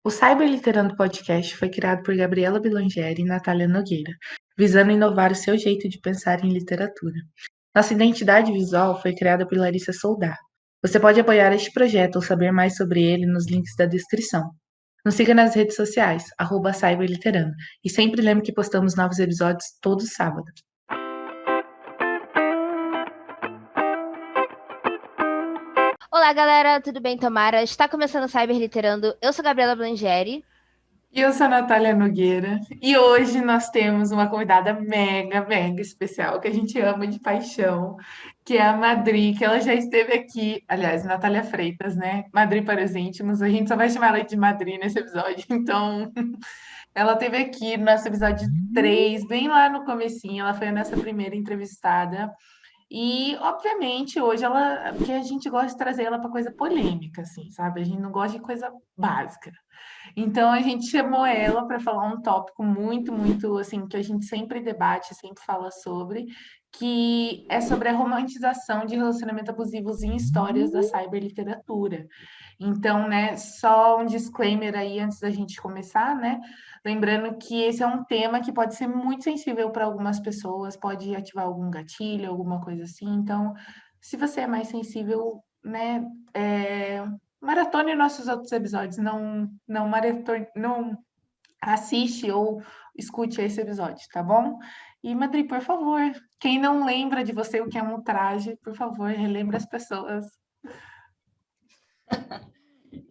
O Cyberliterando Podcast foi criado por Gabriela Bilangeri e Natália Nogueira, visando inovar o seu jeito de pensar em literatura. Nossa identidade visual foi criada por Larissa Soldar. Você pode apoiar este projeto ou saber mais sobre ele nos links da descrição. Nos siga nas redes sociais, @cyberliterando, e sempre lembre que postamos novos episódios todo sábado. Olá, galera, tudo bem, Tamara? Está começando o Cyberliterando. Eu sou Gabriela Blangeri. E eu sou a Natália Nogueira, e hoje nós temos uma convidada mega, mega especial, que a gente ama de paixão, que é a Madri, que ela já esteve aqui, aliás, Natália Freitas, né? Madri para os íntimos, a gente só vai chamar ela de Madri nesse episódio, então ela esteve aqui no nosso episódio 3, bem lá no comecinho, ela foi a nossa primeira entrevistada, e, obviamente, hoje ela, porque a gente gosta de trazer ela para coisa polêmica, assim, sabe? A gente não gosta de coisa básica. Então a gente chamou ela para falar um tópico muito, muito assim, que a gente sempre debate, sempre fala sobre, que é sobre a romantização de relacionamentos abusivos em histórias da cyberliteratura. Então, né, só um disclaimer aí antes da gente começar, né? Lembrando que esse é um tema que pode ser muito sensível para algumas pessoas, pode ativar algum gatilho, alguma coisa assim. Então, se você é mais sensível, né, maratone nossos outros episódios, não assiste ou escute esse episódio, tá bom? E Madri, por favor, quem não lembra de você o que é um ultraje, por favor, relembre as pessoas.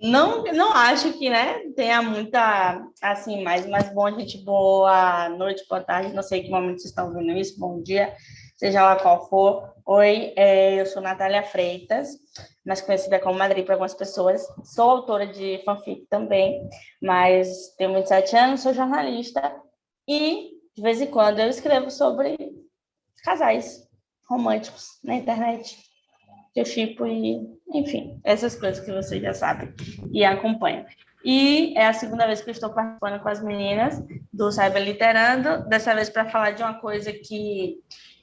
Não acho que, né, tenha muita, assim, mais bom, gente, boa noite, boa tarde, não sei que momento vocês estão vendo isso, bom dia, seja lá qual for. Oi, eu sou Natália Freitas, mais conhecida como Madri para algumas pessoas, sou autora de fanfic também, mas tenho 27 anos, sou jornalista e, de vez em quando, eu escrevo sobre casais românticos na internet. Que eu chipo e, enfim, essas coisas que vocês já sabem e acompanham. E é a segunda vez que eu estou participando com as meninas do Cyberliterando, dessa vez para falar de uma coisa que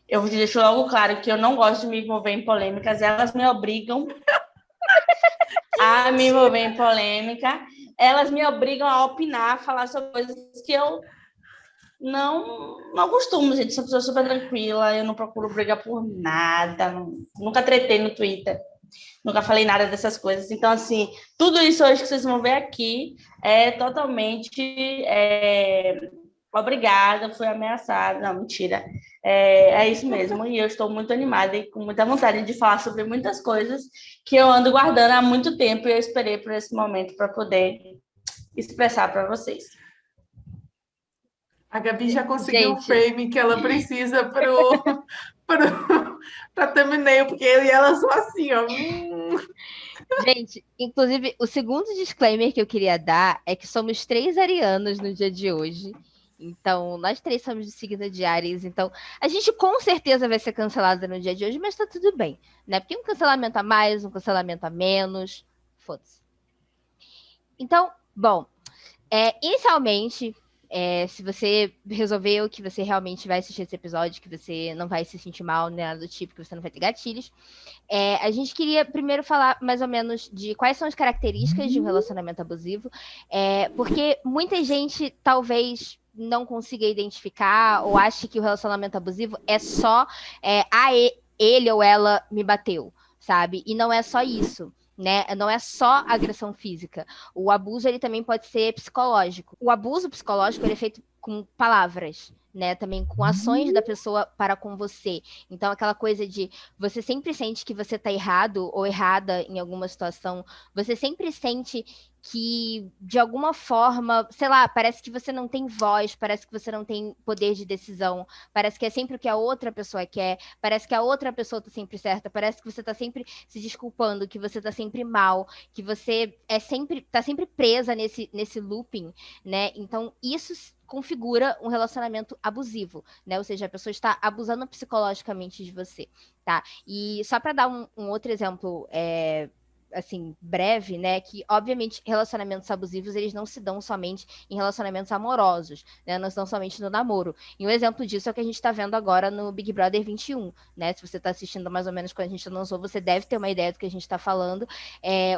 eu deixo logo claro que eu não gosto de me envolver em polêmicas, elas me obrigam a me envolver em polêmica, elas me obrigam a opinar, a falar sobre coisas que eu não costumo, gente. Sou uma pessoa super tranquila, eu não procuro brigar por nada, nunca tretei no Twitter. Nunca falei nada dessas coisas. Então, assim, tudo isso hoje que vocês vão ver aqui é totalmente obrigada, fui ameaçada. Não, mentira. É isso mesmo. E eu estou muito animada e com muita vontade de falar sobre muitas coisas que eu ando guardando há muito tempo e eu esperei por esse momento para poder expressar para vocês. A Gabi já conseguiu o Gente, frame que ela precisa pra thumbnail, porque eu e ela são assim, ó. gente, inclusive, o segundo disclaimer que eu queria dar é que somos 3 arianos no dia de hoje. Então, nós 3 somos do signo de Áries. Então, a gente com certeza vai ser cancelada no dia de hoje, mas tá tudo bem, né? Porque um cancelamento a mais, um cancelamento a menos, foda-se. Então, bom, inicialmente, se você resolveu que você realmente vai assistir esse episódio, que você não vai se sentir mal, nada do tipo, que você não vai ter gatilhos, a gente queria primeiro falar mais ou menos de quais são as características de um relacionamento abusivo, porque muita gente talvez não consiga identificar ou ache que o relacionamento abusivo é só ele ou ela me bateu, sabe? E não é só isso. Né? Não é só agressão física. O abuso ele também pode ser psicológico. O abuso psicológico ele é feito com palavras, né? Também com ações da pessoa para com você. Então, aquela coisa de você sempre sente que você está errado ou errada em alguma situação, você sempre sente que, de alguma forma, sei lá, parece que você não tem voz, parece que você não tem poder de decisão, parece que é sempre o que a outra pessoa quer, parece que a outra pessoa está sempre certa, parece que você está sempre se desculpando, que você está sempre mal, que você está sempre presa nesse looping, né? Então, isso configura um relacionamento abusivo, né? Ou seja, a pessoa está abusando psicologicamente de você, tá? E só para dar um outro exemplo assim, breve, né, que, obviamente, relacionamentos abusivos, eles não se dão somente em relacionamentos amorosos, né, não se dão somente no namoro. E um exemplo disso é o que a gente está vendo agora no Big Brother 21, né, se você está assistindo mais ou menos quando a gente lançou, você deve ter uma ideia do que a gente está falando.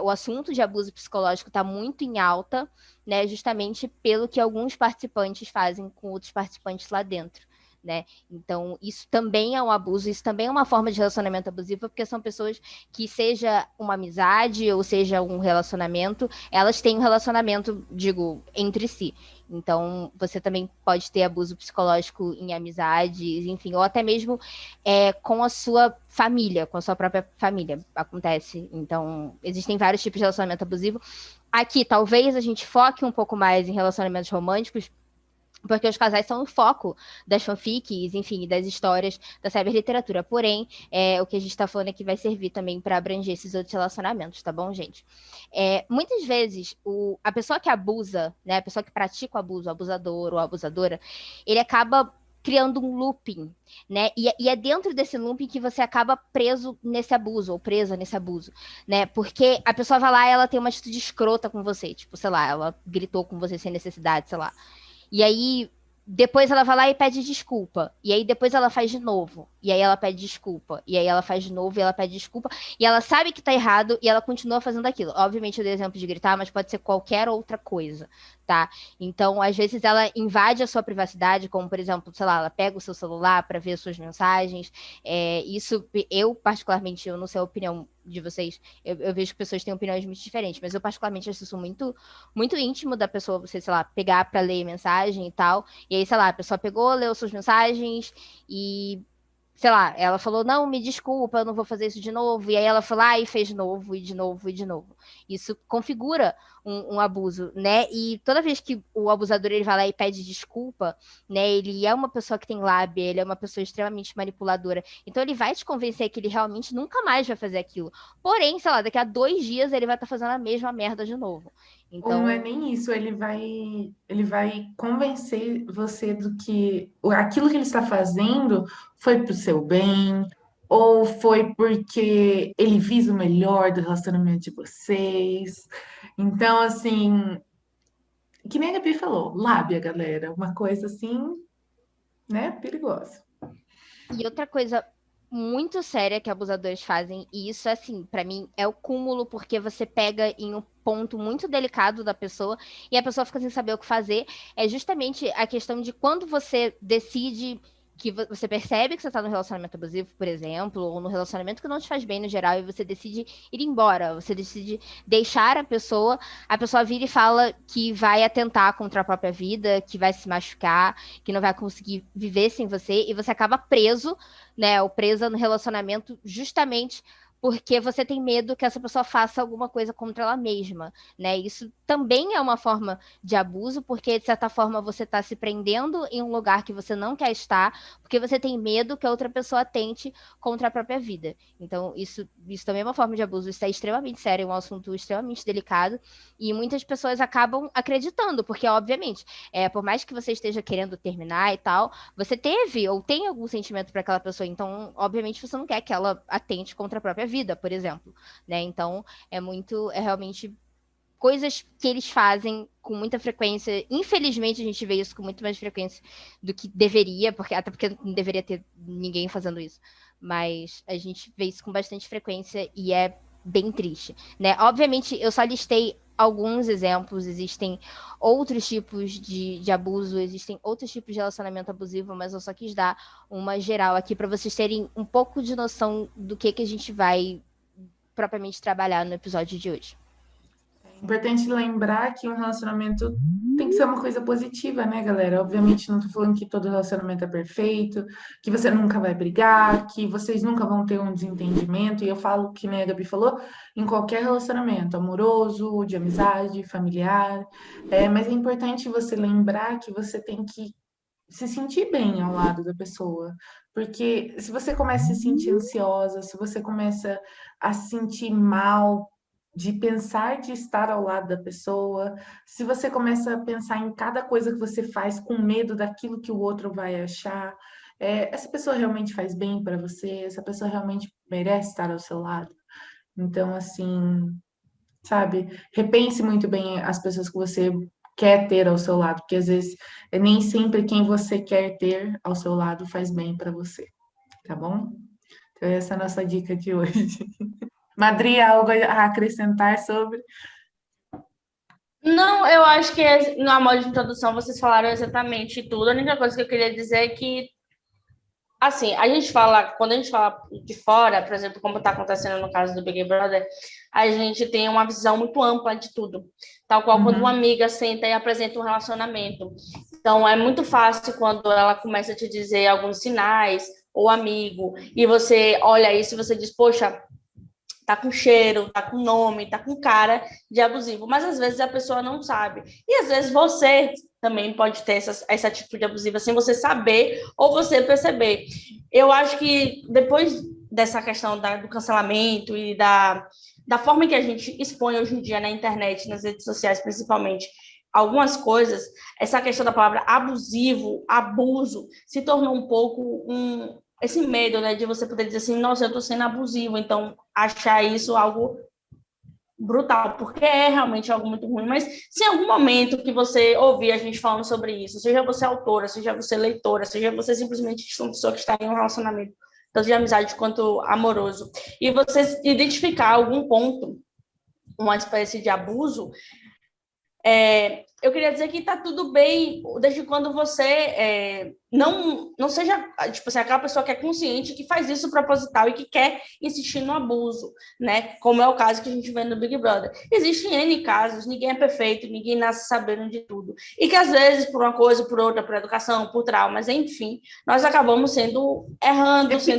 O assunto de abuso psicológico está muito em alta, né, justamente pelo que alguns participantes fazem com outros participantes lá dentro. Né? Então, isso também é um abuso, isso também é uma forma de relacionamento abusivo, porque são pessoas que, seja uma amizade ou seja um relacionamento, elas têm um relacionamento, digo, entre si. Então, você também pode ter abuso psicológico em amizades, enfim, ou até mesmo com a sua família, com a sua própria família, acontece. Então, existem vários tipos de relacionamento abusivo. Aqui, talvez a gente foque um pouco mais em relacionamentos românticos, porque os casais são o foco das fanfics, enfim, das histórias da cyberliteratura. Porém, o que a gente está falando aqui vai servir também para abranger esses outros relacionamentos, tá bom, gente? Muitas vezes, a pessoa que abusa, né, a pessoa que pratica o abuso, o abusador ou a abusadora, ele acaba criando um looping, né? E é dentro desse looping que você acaba preso nesse abuso, ou presa nesse abuso, né? Porque a pessoa vai lá e ela tem uma atitude escrota com você, tipo, sei lá, ela gritou com você sem necessidade, sei lá. E aí, depois ela vai lá e pede desculpa. E aí, depois ela faz de novo. E aí, ela pede desculpa. E aí, ela faz de novo e ela pede desculpa. E ela sabe que tá errado e ela continua fazendo aquilo. Obviamente, eu dei exemplo de gritar, mas pode ser qualquer outra coisa, tá? Então, às vezes, ela invade a sua privacidade, como, por exemplo, sei lá, ela pega o seu celular para ver suas mensagens. Isso, eu, particularmente, eu não sei a opinião de vocês, eu vejo que pessoas têm opiniões muito diferentes, mas eu, particularmente, acho isso muito, muito íntimo da pessoa, você, sei lá, pegar para ler mensagem e tal. E aí, sei lá, a pessoa pegou, leu suas mensagens e, sei lá, ela falou, não, me desculpa, eu não vou fazer isso de novo. E aí ela foi lá e fez de novo, e de novo, e de novo. Isso configura um abuso, né? E toda vez que o abusador ele vai lá e pede desculpa, né? Ele é uma pessoa que tem lábia, ele é uma pessoa extremamente manipuladora. Então ele vai te convencer que ele realmente nunca mais vai fazer aquilo. Porém, sei lá, daqui a 2 dias ele vai estar fazendo a mesma merda de novo. Ou não é Então, nem isso, ele vai convencer você do que aquilo que ele está fazendo foi para o seu bem, ou foi porque ele visa o melhor do relacionamento de vocês. Então, assim, que nem a Gabi falou, lábia, galera, uma coisa assim, né, perigosa. e outra coisa muito séria que abusadores fazem, e isso, assim, pra mim é o cúmulo, porque você pega em um ponto muito delicado da pessoa e a pessoa fica sem saber o que fazer, é justamente a questão de quando você decide que você percebe que você tá no relacionamento abusivo, por exemplo, ou no relacionamento que não te faz bem no geral, e você decide ir embora, você decide deixar a pessoa vira e fala que vai atentar contra a própria vida, que vai se machucar, que não vai conseguir viver sem você, e você acaba preso, né, ou presa no relacionamento justamente porque você tem medo que essa pessoa faça alguma coisa contra ela mesma, né? Isso também é uma forma de abuso, porque de certa forma você está se prendendo em um lugar que você não quer estar, porque você tem medo que a outra pessoa tente contra a própria vida. Então, isso também é uma forma de abuso, isso é extremamente sério, é um assunto extremamente delicado, e muitas pessoas acabam acreditando, porque, obviamente, por mais que você esteja querendo terminar e tal, você teve ou tem algum sentimento para aquela pessoa, então, obviamente, você não quer que ela atente contra a própria vida, por exemplo, né? Então, é realmente coisas que eles fazem com muita frequência. Infelizmente, a gente vê isso com muito mais frequência do que deveria, até porque não deveria ter ninguém fazendo isso. Mas a gente vê isso com bastante frequência e é bem triste, né? Obviamente, eu só listei alguns exemplos, existem outros tipos de abuso, existem outros tipos de relacionamento abusivo, mas eu só quis dar uma geral aqui para vocês terem um pouco de noção do que a gente vai propriamente trabalhar no episódio de hoje. Importante lembrar que um relacionamento tem que ser uma coisa positiva, né, galera? Obviamente, não tô falando que todo relacionamento é perfeito, que você nunca vai brigar, que vocês nunca vão ter um desentendimento. E eu falo, que nem a Gabi falou, em qualquer relacionamento, amoroso, de amizade, familiar. Mas é importante você lembrar que você tem que se sentir bem ao lado da pessoa. Porque se você começa a se sentir ansiosa, se você começa a se sentir mal de pensar de estar ao lado da pessoa, se você começa a pensar em cada coisa que você faz com medo daquilo que o outro vai achar, essa pessoa realmente faz bem para você? Essa pessoa realmente merece estar ao seu lado? Então, assim, sabe? Repense muito bem as pessoas que você quer ter ao seu lado, porque às vezes nem sempre quem você quer ter ao seu lado faz bem para você, tá bom? Então, essa é a nossa dica de hoje. Madri, algo a acrescentar sobre? Não, eu acho que na modo de introdução vocês falaram exatamente tudo. A única coisa que eu queria dizer é que, assim, quando a gente fala de fora, por exemplo, como está acontecendo no caso do Big Brother, a gente tem uma visão muito ampla de tudo. Tal qual quando uma Uhum. amiga senta e apresenta um relacionamento. Então, é muito fácil quando ela começa a te dizer alguns sinais, ou amigo, e você olha isso e você diz, poxa, tá com cheiro, tá com nome, tá com cara de abusivo, mas às vezes a pessoa não sabe. E às vezes você também pode ter essa atitude abusiva sem você saber ou você perceber. Eu acho que depois dessa questão do cancelamento e da forma que a gente expõe hoje em dia na internet, nas redes sociais principalmente, algumas coisas, essa questão da palavra abusivo, abuso, se tornou um pouco esse medo, né, de você poder dizer assim, nossa, eu tô sendo abusivo, então achar isso algo brutal, porque é realmente algo muito ruim, mas se em algum momento que você ouvir a gente falando sobre isso, seja você autora, seja você leitora, seja você simplesmente uma pessoa que está em um relacionamento, tanto de amizade quanto amoroso, e você identificar algum ponto, uma espécie de abuso, eu queria dizer que está tudo bem desde quando você não seja tipo assim, aquela pessoa que é consciente, que faz isso proposital e que quer insistir no abuso, né? Como é o caso que a gente vê no Big Brother. Existem N casos, ninguém é perfeito, ninguém nasce sabendo de tudo. E que às vezes, por uma coisa, por outra, por educação, por traumas, enfim, nós acabamos sendo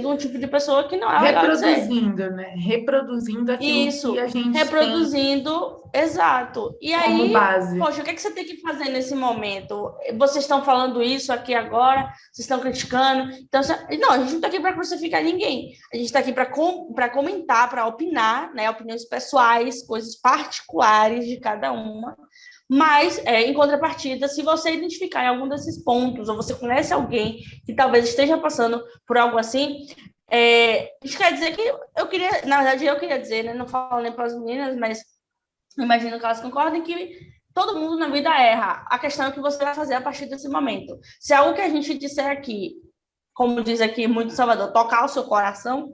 um tipo de pessoa que não é legal de ser. Reproduzindo, né? Reproduzindo aquilo que a Isso, gente tem reproduzindo, exato. E como aí, base. poxa, o que é que você tem que fazer nesse momento? Vocês estão falando isso aqui agora, vocês estão criticando. Então, não, a gente não está aqui para crucificar ninguém. A gente está aqui para comentar, para opinar, né? Opiniões pessoais, coisas particulares de cada uma. Mas, em contrapartida, se você identificar em algum desses pontos, ou você conhece alguém que talvez esteja passando por algo assim, isso quer dizer que na verdade, eu queria dizer, né? Não falo nem para as meninas, mas imagino que elas concordem que todo mundo na vida erra. A questão é o que você vai fazer a partir desse momento. Se é algo que a gente disser aqui, como diz aqui muito em Salvador, tocar o seu coração,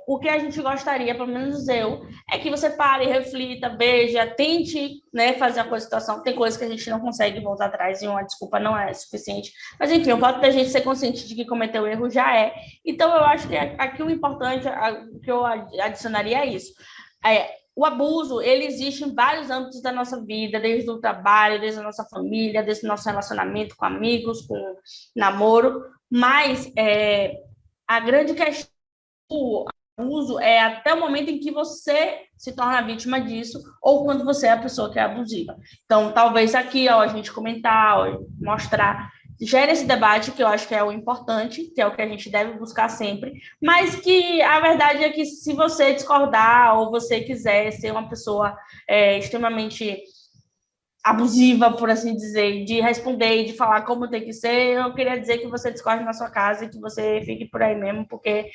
o que a gente gostaria, pelo menos eu, é que você pare, reflita, veja, tente, né, fazer com a situação. Tem coisas que a gente não consegue voltar atrás e uma desculpa não é suficiente. Mas, enfim, o fato da gente ser consciente de que cometeu erro já é. Então, eu acho que aqui o importante, o que eu adicionaria é isso. O abuso, ele existe em vários âmbitos da nossa vida, desde o trabalho, desde a nossa família, desde o nosso relacionamento com amigos, com namoro, mas a grande questão do abuso é até o momento em que você se torna vítima disso ou quando você é a pessoa que é abusiva. Então, talvez aqui, ó, a gente comentar, ó, mostrar, gera esse debate, que eu acho que é o importante, que é o que a gente deve buscar sempre, mas que a verdade é que se você discordar ou você quiser ser uma pessoa extremamente abusiva, por assim dizer, de responder e de falar como tem que ser, eu queria dizer que você discorde na sua casa e que você fique por aí mesmo, porque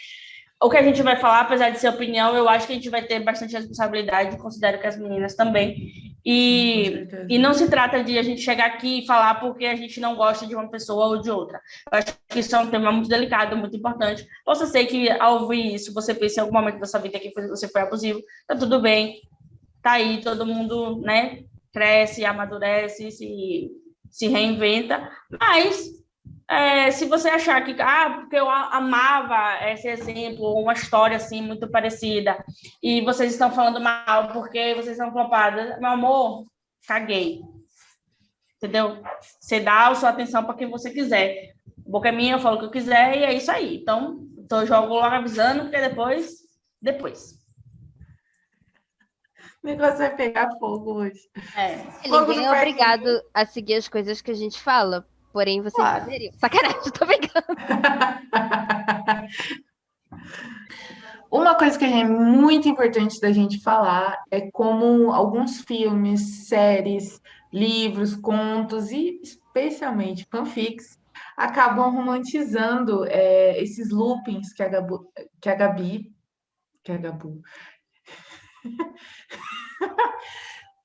o que a gente vai falar, apesar de ser opinião, eu acho que a gente vai ter bastante responsabilidade, considero que as meninas também. Com E certeza. não se trata de a gente chegar aqui e falar porque a gente não gosta de uma pessoa ou de outra. Eu acho que isso é um tema muito delicado, muito importante. Possa ser que, ao ouvir isso, você pense em algum momento da sua vida que você foi abusivo. Tá tudo bem, tá aí, todo mundo, né, cresce, amadurece, se reinventa, mas se você achar que, porque eu amava esse exemplo, uma história assim muito parecida, e vocês estão falando mal porque vocês são culpadas, meu amor, caguei, entendeu? Você dá a sua atenção para quem você quiser. A boca é minha, eu falo o que eu quiser e é isso aí. Então, eu jogo logo avisando, porque depois. O negócio vai pegar fogo hoje. Fogo Ninguém no é obrigado parquinho. a seguir as coisas que a gente fala, porém vocês Claro. deveriam. Sacanagem, tô brincando. Uma coisa que é muito importante da gente falar é como alguns filmes, séries, livros, contos e especialmente fanfics acabam romantizando esses loopings que a Gabi, que a Gabu,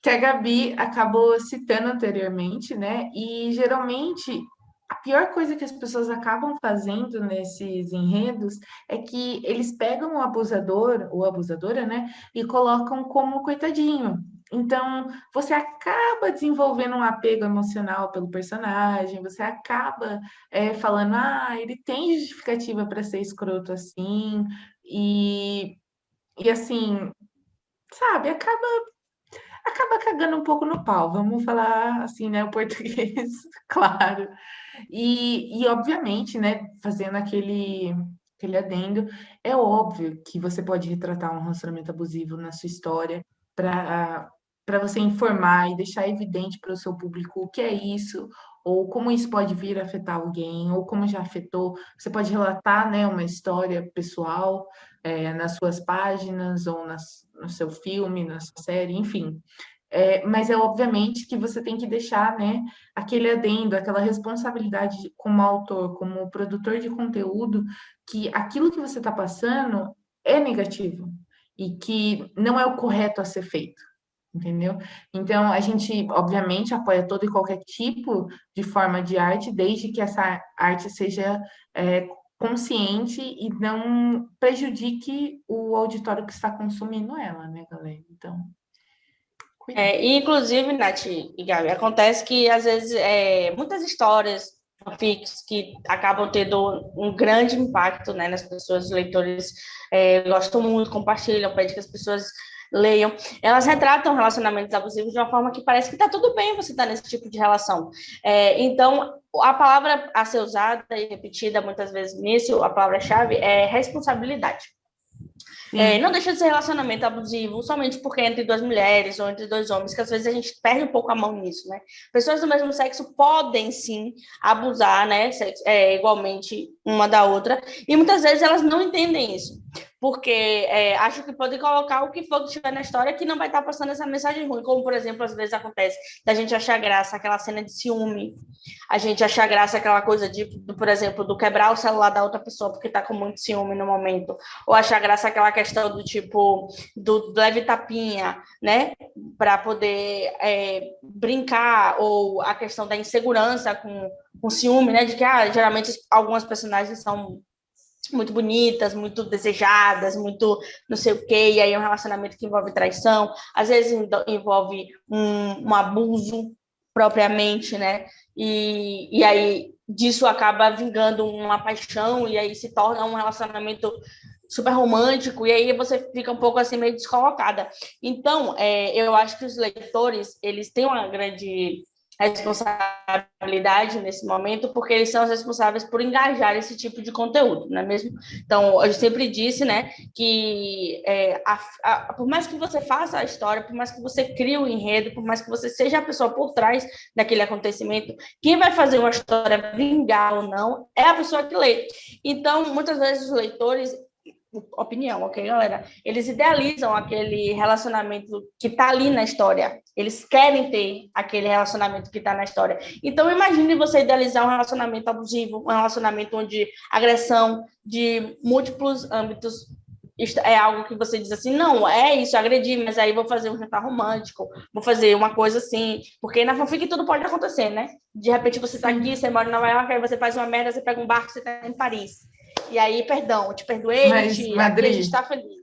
que a Gabi acabou citando anteriormente, né? E geralmente a pior coisa que as pessoas acabam fazendo nesses enredos é que eles pegam o abusador ou abusadora, né? E colocam como coitadinho. Então, você acaba desenvolvendo um apego emocional pelo personagem, você acaba falando, ele tem justificativa para ser escroto assim, e assim, sabe, acaba cagando um pouco no pau, vamos falar assim, né, o português, claro. E obviamente, né, fazendo aquele adendo, é óbvio que você pode retratar um relacionamento abusivo na sua história para você informar e deixar evidente para o seu público o que é isso, ou como isso pode vir a afetar alguém, ou como já afetou. Você pode relatar, né, uma história pessoal nas suas páginas, ou no seu filme, na sua série, enfim. Mas é obviamente que você tem que deixar, né, aquele adendo, aquela responsabilidade como autor, como produtor de conteúdo, que aquilo que você está passando é negativo e que não é o correto a ser feito, entendeu? Então, a gente, obviamente, apoia todo e qualquer tipo de forma de arte, desde que essa arte seja consciente e não prejudique o auditório que está consumindo ela, né, galera? Então, cuidado. E, inclusive, Nath e Gabi, acontece que, às vezes, muitas histórias, fanfics, que acabam tendo um grande impacto, né, nas pessoas, os leitores gostam muito, compartilham, pedem que as pessoas leiam. Elas retratam relacionamentos abusivos de uma forma que parece que está tudo bem você estar nesse tipo de relação. Então, a palavra a ser usada e repetida muitas vezes nisso, a palavra-chave é responsabilidade. Não deixa de ser relacionamento abusivo somente porque é entre duas mulheres ou entre dois homens, que às vezes a gente perde um pouco a mão nisso, né? Pessoas do mesmo sexo podem, sim, abusar, né, igualmente uma da outra, e muitas vezes elas não entendem isso, porque acham que podem colocar o que for que estiver na história que não vai estar passando essa mensagem ruim, como, por exemplo, às vezes acontece da gente achar graça aquela cena de ciúme, a gente achar graça aquela coisa por exemplo, do quebrar o celular da outra pessoa porque está com muito ciúme no momento, ou achar graça aquela questão do tipo, do leve tapinha, né, para poder brincar, ou a questão da insegurança com ciúme, né, de que geralmente algumas personagens são muito bonitas, muito desejadas, muito não sei o quê, e aí é um relacionamento que envolve traição, às vezes envolve um abuso propriamente, né, e aí disso acaba vingando uma paixão, e aí se torna um relacionamento super romântico, e aí você fica um pouco assim meio descolocada. Então, eu acho que os leitores, eles têm uma grande responsabilidade nesse momento, porque eles são os responsáveis por engajar esse tipo de conteúdo, não é mesmo? Então, eu sempre disse, né, que por mais que você faça a história, por mais que você crie o enredo, por mais que você seja a pessoa por trás daquele acontecimento, quem vai fazer uma história vingar ou não é a pessoa que lê. Então, muitas vezes os leitores, opinião, ok, galera? Eles idealizam aquele relacionamento que está ali na história. Eles querem ter aquele relacionamento que está na história. Então, imagine você idealizar um relacionamento abusivo, um relacionamento onde agressão de múltiplos âmbitos é algo que você diz assim, não, é isso, agredi, mas aí vou fazer um jantar romântico, vou fazer uma coisa assim, porque na fanfic tudo pode acontecer, né? De repente você está aqui, você mora em Nova York, aí você faz uma merda, você pega um barco, você está em Paris. E aí, perdão, eu te perdoei, Mas, aqui a gente Madri, está feliz.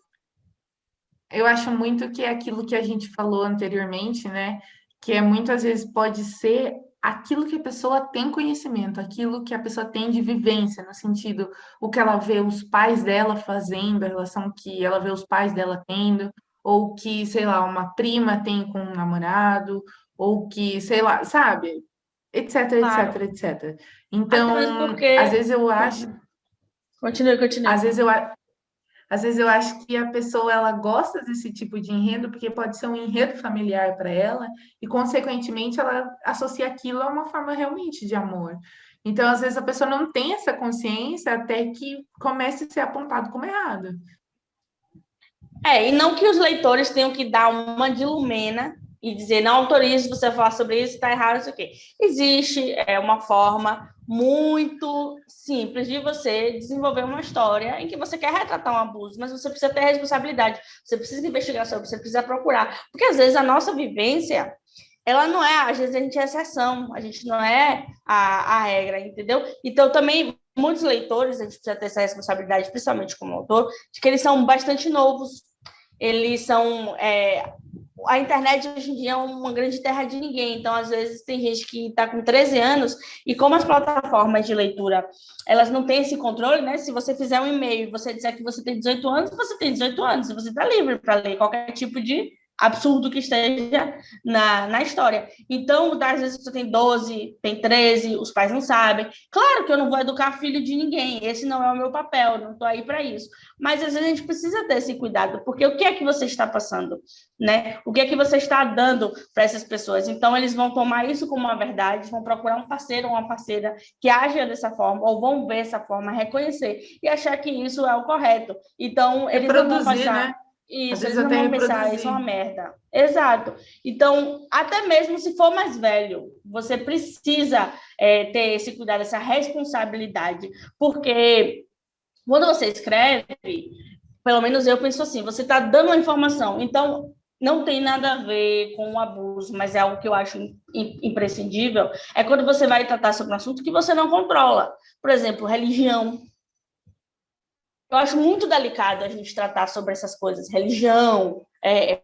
eu acho muito que é aquilo que a gente falou anteriormente, né? Que muitas vezes pode ser aquilo que a pessoa tem conhecimento, aquilo que a pessoa tem de vivência, no sentido, o que ela vê os pais dela fazendo, a relação que ela vê os pais dela tendo, ou que, sei lá, uma prima tem com um namorado, ou que, sei lá, sabe? Etc, etc, Claro. etc. Até mesmo Então, às porque... vezes eu acho, Continue. às vezes eu, às vezes eu acho que a pessoa ela gosta desse tipo de enredo porque pode ser um enredo familiar para ela e, consequentemente, ela associa aquilo a uma forma realmente de amor. Então, às vezes a pessoa não tem essa consciência até que comece a ser apontado como errado. E não que os leitores tenham que dar uma de Lumena e dizer, não autorizo você a falar sobre isso, está errado, isso aqui. Existe uma forma muito simples de você desenvolver uma história em que você quer retratar um abuso, mas você precisa ter responsabilidade, você precisa investigar sobre, você precisa procurar, porque às vezes a nossa vivência, ela não é, às vezes a gente é exceção, a gente não é a regra, entendeu? Então também muitos leitores, a gente precisa ter essa responsabilidade, principalmente como autor, de que eles são bastante novos, eles são... a internet hoje em dia é uma grande terra de ninguém, então às vezes tem gente que está com 13 anos e como as plataformas de leitura, elas não têm esse controle, né? Se você fizer um e-mail e você disser que você tem 18 anos, você tem 18 anos, você está livre para ler qualquer tipo de absurdo que esteja na história. Então, às vezes você tem 12, tem 13, os pais não sabem. Claro que eu não vou educar filho de ninguém, esse não é o meu papel, não estou aí para isso. Mas às vezes a gente precisa ter esse cuidado, porque o que é que você está passando, né? O que é que você está dando para essas pessoas? Então, eles vão tomar isso como uma verdade, vão procurar um parceiro ou uma parceira que aja dessa forma, ou vão ver essa forma, reconhecer e achar que isso é o correto. Então, eles não vão Reproduzir, passar... né? Às Isso, vezes eles não até vão pensar, isso é uma reproduzir. merda. Exato. Então, até mesmo se for mais velho, você precisa ter esse cuidado, essa responsabilidade, porque quando você escreve, pelo menos eu penso assim, você está dando uma informação, então não tem nada a ver com o abuso, mas é algo que eu acho imprescindível, é quando você vai tratar sobre um assunto que você não controla. Por exemplo, religião. Eu acho muito delicado a gente tratar sobre essas coisas, religião,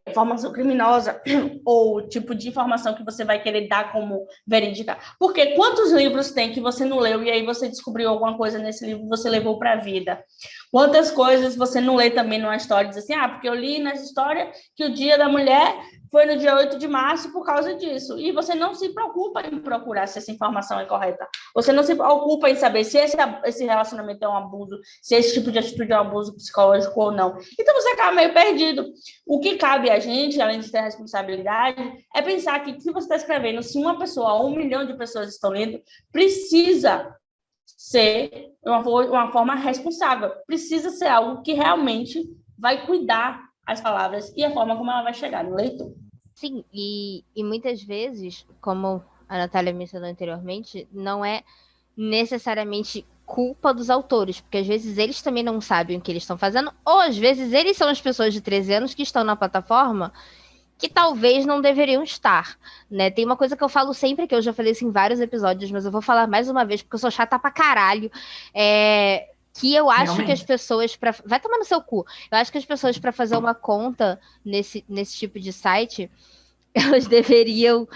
informação criminosa, ou o tipo de informação que você vai querer dar como verídica. Porque quantos livros tem que você não leu e aí você descobriu alguma coisa nesse livro e você levou para a vida? Quantas coisas você não lê também numa história e diz assim, porque eu li nessa história que o Dia da Mulher foi no dia 8 de março por causa disso. E você não se preocupa em procurar se essa informação é correta. Você não se preocupa em saber se esse relacionamento é um abuso, se esse tipo de atitude é um abuso psicológico ou não. Então você acaba meio perdido. O que cabe a gente, além de ter a responsabilidade, é pensar que se você está escrevendo, se uma pessoa ou 1 milhão de pessoas estão lendo, precisa ser uma forma responsável. Precisa ser algo que realmente vai cuidar as palavras e a forma como ela vai chegar no leitor. Sim, e muitas vezes, como a Natália mencionou anteriormente, não é necessariamente culpa dos autores, porque às vezes eles também não sabem o que eles estão fazendo, ou às vezes eles são as pessoas de 13 anos que estão na plataforma que talvez não deveriam estar, né? Tem uma coisa que eu falo sempre, que eu já falei isso em vários episódios, mas eu vou falar mais uma vez, porque eu sou chata pra caralho, que eu acho Realmente. que as pessoas, vai tomar no seu cu, eu acho que as pessoas para fazer uma conta nesse tipo de site, elas deveriam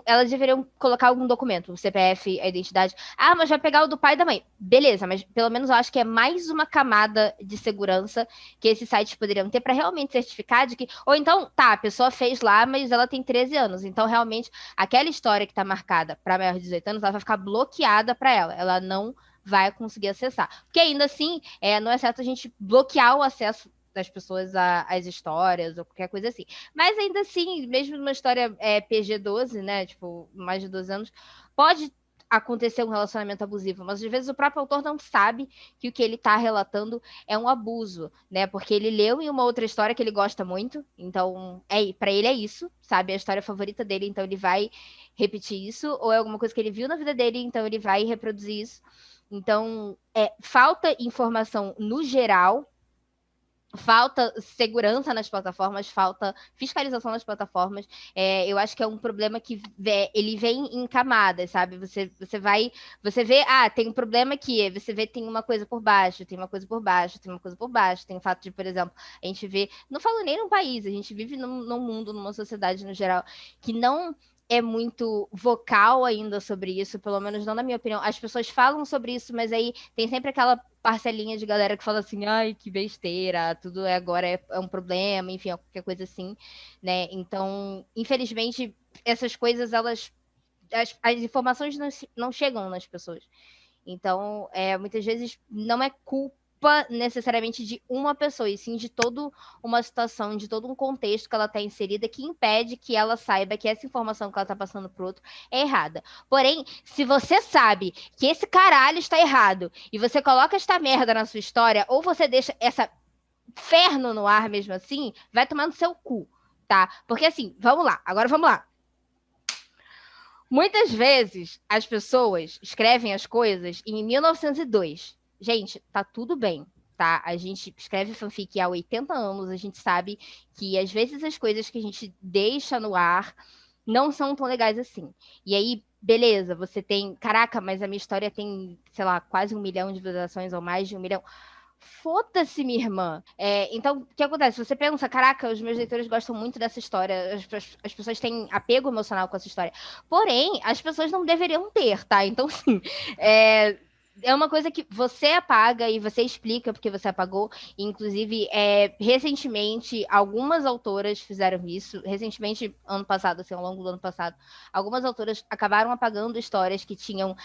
elas deveriam colocar algum documento, o CPF, a identidade. Mas vai pegar o do pai e da mãe. Beleza, mas pelo menos eu acho que é mais uma camada de segurança que esses sites poderiam ter para realmente certificar de que. Ou então, tá, a pessoa fez lá, mas ela tem 13 anos. Então, realmente, aquela história que está marcada para maior de 18 anos, ela vai ficar bloqueada para ela. Ela não vai conseguir acessar. Porque ainda assim, não é certo a gente bloquear o acesso das pessoas às histórias ou qualquer coisa assim. Mas ainda assim, mesmo numa história PG-12, né, tipo, mais de 12 anos, pode acontecer um relacionamento abusivo, mas às vezes o próprio autor não sabe que o que ele está relatando é um abuso, né, porque ele leu em uma outra história que ele gosta muito, então, para ele é isso, sabe, é a história favorita dele, então ele vai repetir isso, ou é alguma coisa que ele viu na vida dele, então ele vai reproduzir isso. Então, falta informação no geral, falta segurança nas plataformas, falta fiscalização nas plataformas. Eu acho que é um problema que ele vem em camadas, sabe? Você vê, tem um problema aqui, você vê tem uma coisa por baixo, tem uma coisa por baixo, tem uma coisa por baixo, tem o fato de, por exemplo, a gente vê, não falo nem num país, a gente vive num mundo, numa sociedade no geral, que não é muito vocal ainda sobre isso, pelo menos não na minha opinião. As pessoas falam sobre isso, mas aí tem sempre aquela parcelinha de galera que fala assim, ai, que besteira, tudo agora é um problema, enfim, qualquer coisa assim, né? Então, infelizmente, essas coisas, as informações não chegam nas pessoas. Então, muitas vezes não é culpa necessariamente de uma pessoa, e sim de toda uma situação, de todo um contexto que ela está inserida, que impede que ela saiba que essa informação que ela está passando para o outro é errada. Porém, se você sabe que esse caralho está errado, e você coloca esta merda na sua história, ou você deixa essa inferno no ar mesmo assim, vai tomar no seu cu. tá? Porque assim, vamos lá, agora vamos lá. Muitas vezes as pessoas escrevem as coisas em 1902. Gente, tá tudo bem, tá? A gente escreve fanfic há 80 anos, a gente sabe que às vezes as coisas que a gente deixa no ar não são tão legais assim. E aí, beleza, você tem. Caraca, mas a minha história tem, sei lá, quase 1 milhão de visualizações ou mais de 1 milhão. Foda-se, minha irmã. Então, o que acontece? Você pensa, caraca, os meus leitores gostam muito dessa história, as pessoas têm apego emocional com essa história. Porém, as pessoas não deveriam ter, tá? Então, sim, é uma coisa que você apaga e você explica porque você apagou. Inclusive, recentemente, algumas autoras fizeram isso. Recentemente, ano passado, assim, ao longo do ano passado, algumas autoras acabaram apagando histórias que tinham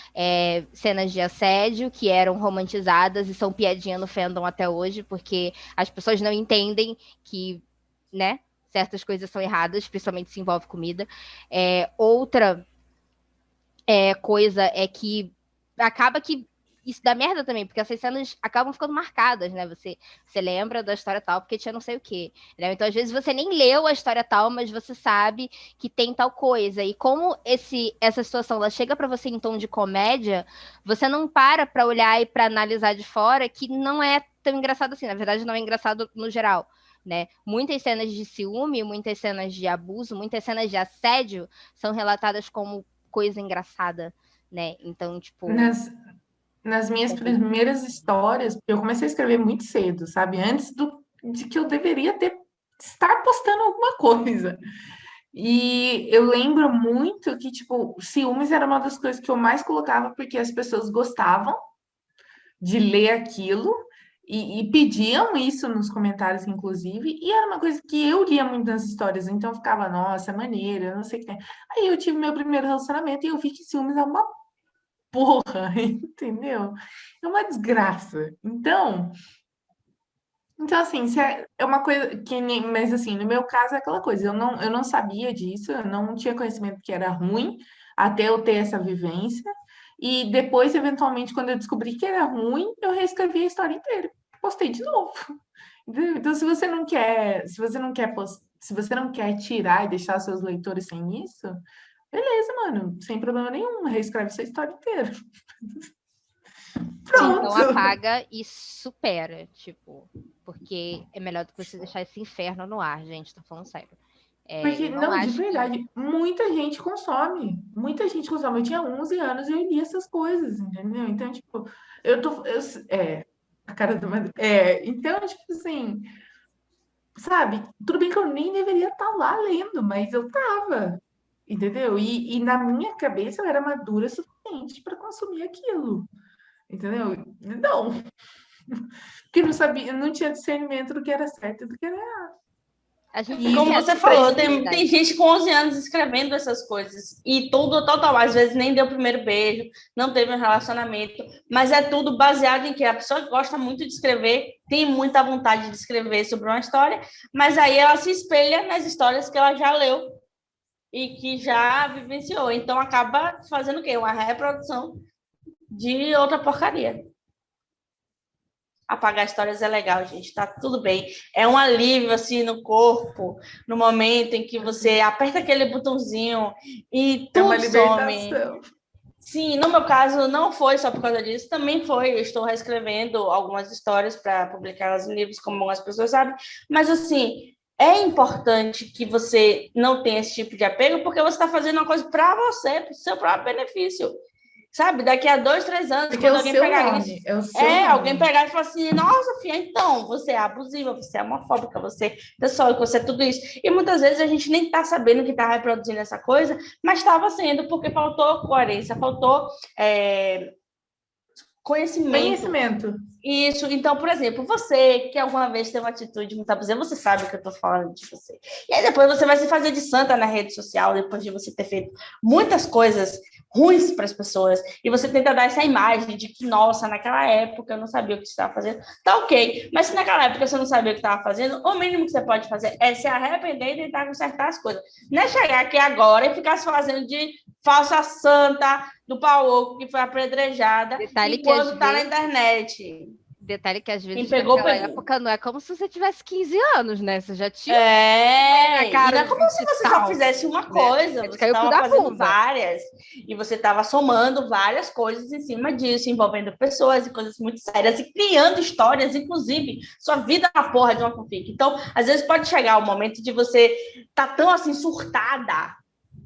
cenas de assédio, que eram romantizadas e são piadinha no fandom até hoje, porque as pessoas não entendem que, né, certas coisas são erradas, principalmente se envolve comida. Outra coisa é que acaba que isso dá merda também, porque essas cenas acabam ficando marcadas, né? Você lembra da história tal porque tinha não sei o quê. Né? Então, às vezes, você nem leu a história tal, mas você sabe que tem tal coisa. E como essa situação ela chega para você em tom de comédia, você não para olhar e para analisar de fora que não é tão engraçado assim. Na verdade, não é engraçado no geral. Né? Muitas cenas de ciúme, muitas cenas de abuso, muitas cenas de assédio são relatadas como coisa engraçada, né? Então, tipo... Nas minhas primeiras histórias, eu comecei a escrever muito cedo, sabe? Antes de que eu deveria estar postando alguma coisa. E eu lembro muito que, tipo, ciúmes era uma das coisas que eu mais colocava porque as pessoas gostavam de ler aquilo e pediam isso nos comentários, inclusive, e era uma coisa que eu lia muito nas histórias, então eu ficava, nossa, maneira, não sei o que tem. Aí eu tive meu primeiro relacionamento e eu vi que ciúmes é uma porra, entendeu? É uma desgraça. Então assim, se é uma coisa que nem, mas assim, no meu caso é aquela coisa, eu não sabia disso, eu não tinha conhecimento que era ruim até eu ter essa vivência. E depois, eventualmente, quando eu descobri que era ruim, eu reescrevi a história inteira. Postei de novo. Entendeu? Então, se você não quer tirar e deixar seus leitores sem isso, beleza, mano, sem problema nenhum, reescreve sua história inteira. Sim, então Pronto. apaga e supera, tipo, porque é melhor do que você deixar esse inferno no ar, gente, tô falando sério. Porque, Eu não não, de acho que... verdade, muita gente consome. Muita gente consome. Eu tinha 11 anos e eu lia essas coisas, entendeu? Então, tipo, a cara do então, tipo assim, sabe? Tudo bem que eu nem deveria estar lá lendo, mas eu tava, entendeu? E na minha cabeça eu era madura o suficiente para consumir aquilo, entendeu? Não, porque não sabia, não tinha discernimento do que era certo e do que era errado. A gente E não Como tem você essa falou, tem sensibilidade. gente com 11 anos escrevendo essas coisas. E tudo total, às vezes nem deu o primeiro beijo, não teve um relacionamento, mas é tudo baseado em que a pessoa gosta muito de escrever, tem muita vontade de escrever sobre uma história, mas aí ela se espelha nas histórias que ela já leu e que já vivenciou. Então acaba fazendo o quê? Uma reprodução de outra porcaria. Apagar histórias é legal, gente, tá tudo bem. É um alívio, assim, no corpo, no momento em que você aperta aquele botãozinho e é uma tudo some. libertação. Sim, no meu caso, não foi só por causa disso, também foi. Eu estou reescrevendo algumas histórias para publicá-las em livros, como algumas pessoas sabem, mas, assim, é importante que você não tenha esse tipo de apego, porque você está fazendo uma coisa para você, para o seu próprio benefício. Sabe, daqui a 2, 3 anos, Porque é quando o alguém seu pegar isso, nome, é o seu alguém nome. pegar e falar assim, nossa, filha, então, você é abusiva, você é homofóbica, você é pessoal, você é tudo isso. E muitas vezes a gente nem está sabendo que está reproduzindo essa coisa, mas estava sendo, porque faltou coerência, faltou conhecimento. Conhecimento. Isso, então, por exemplo, você que alguma vez tem uma atitude muito abusiva, você sabe que eu estou falando de você. E aí depois você vai se fazer de santa na rede social, depois de você ter feito muitas coisas ruins para as pessoas, e você tenta dar essa imagem de que, nossa, naquela época eu não sabia o que você estava fazendo, tá ok, mas se naquela época você não sabia o que estava fazendo, o mínimo que você pode fazer é se arrepender e tentar consertar as coisas. Não é chegar aqui agora e ficar se fazendo de falsa santa do pau oco que foi apedrejada Detalhe e que às quando está na vezes... internet. Detalhe que às Quem vezes pegou, naquela pegou. época não é como se você tivesse 15 anos, né? Você já tinha na E não cara é de como 20 se e você só tal, fizesse uma né? coisa, A gente você caiu com o estava da fazendo bunda. várias, e você estava somando várias coisas em cima disso, envolvendo pessoas e coisas muito sérias, e criando histórias, inclusive, sua vida é uma porra de uma fanfic. Então, às vezes pode chegar o momento de você estar tão assim, surtada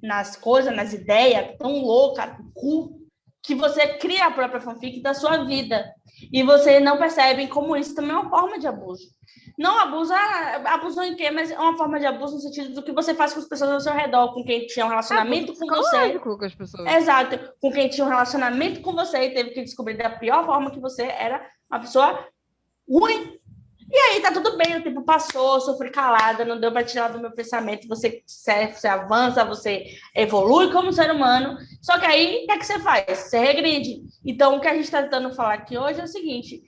nas coisas, nas ideias, tão louca, que você cria a própria fanfic da sua vida. E você não percebe como isso também é uma forma de abuso. Não abusa em quê? Mas é uma forma de abuso no sentido do que você faz com as pessoas ao seu redor, com quem tinha um Abuso relacionamento com você. psicológico com as pessoas. Exato, com quem tinha um relacionamento com você e teve que descobrir da pior forma que você era uma pessoa ruim. E aí tá tudo bem, o tempo passou, eu sofri calada, não deu para tirar do meu pensamento, você avança, você evolui como ser humano, só que aí o que é que você faz? Você regride. Então o que a gente está tentando falar aqui hoje é o seguinte: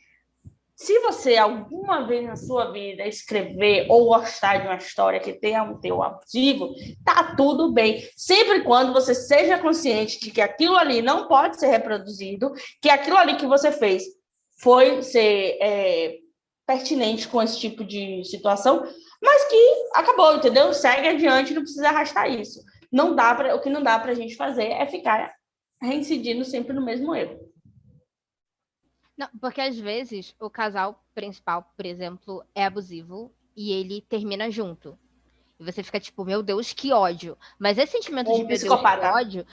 se você alguma vez na sua vida escrever ou gostar de uma história que tenha um teor abusivo, tá tudo bem. Sempre e quando você seja consciente de que aquilo ali não pode ser reproduzido, que aquilo ali que você fez foi ser pertinente com esse tipo de situação, mas que acabou, entendeu? Segue adiante, não precisa arrastar isso. Não dá para, o que não dá para a gente fazer é ficar reincidindo sempre no mesmo erro. Não, porque às vezes o casal principal, por exemplo, é abusivo e ele termina junto. E você fica tipo, meu Deus, que ódio. Mas esse sentimento Ou de um meu Deus, que psicopata. ódio.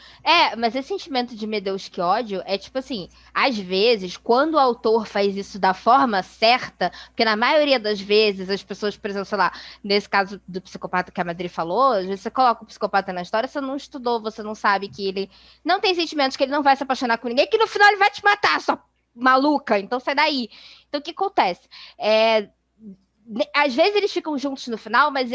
Mas esse sentimento de meu Deus, que ódio é tipo assim, às vezes, quando o autor faz isso da forma certa, porque na maioria das vezes as pessoas, por exemplo, sei lá, nesse caso do psicopata que a Madri falou, às vezes você coloca o psicopata na história, você não estudou, você não sabe que ele não tem sentimentos, que ele não vai se apaixonar com ninguém, que no final ele vai te matar, sua maluca. Então sai daí. Então o que acontece? Às vezes eles ficam juntos no final, mas